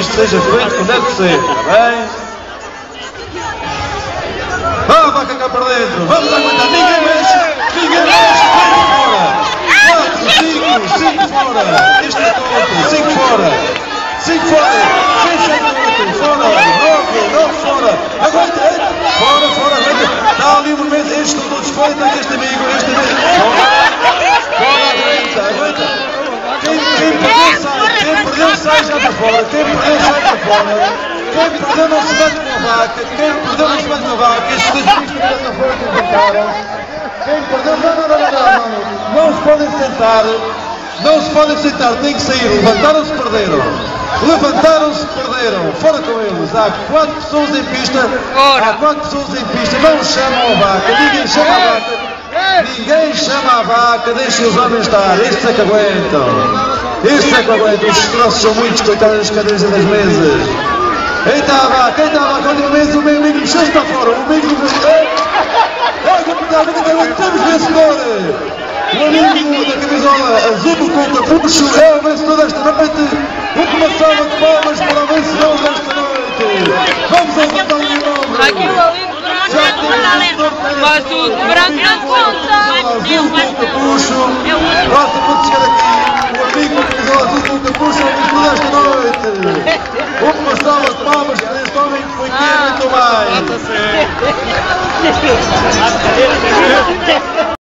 isto seja feito como deve ser, está bem? Vá, vaca cá para dentro, vamos aguentar, ninguém mexe, vem fora! 4, 5 fora, este é todo, 5 fora, 6, 7, 8, fora, 9 fora, aguenta, fora, aguenta, está ali um momento, este estou desfeito, este amigo, fora, aguenta. Quem perdeu sai já para fora, quem perdeu não se mete com a vaca, estes dois bichos que já fora que inventaram, quem perdeu, não se podem sentar, têm que sair, levantaram-se, perderam, fora com eles, há 4 pessoas em pista, não chamam a vaca, ninguém chama a vaca, deixem os homens estar, estes é que aguentam, os troços são muitos, coitados das cadeiras e das mesas. Eita a vaca, outra vez o meu amigo mexeu-se para fora, o amigo temos vencedor! O amigo da camisola azul do Contrapuxo é o vencedor desta noite. Uma salva de palmas para o vencedor desta noite. Vamos ao botão de nome. Aquilo ali de branco, mas o de branco não conta. Azul do Contrapuxo. Próximo de chegar aqui, o amigo da camisola azul do Contrapuxo é o vencedor desta noite. Uma salva de palmas para este homem que foi quem muito mais.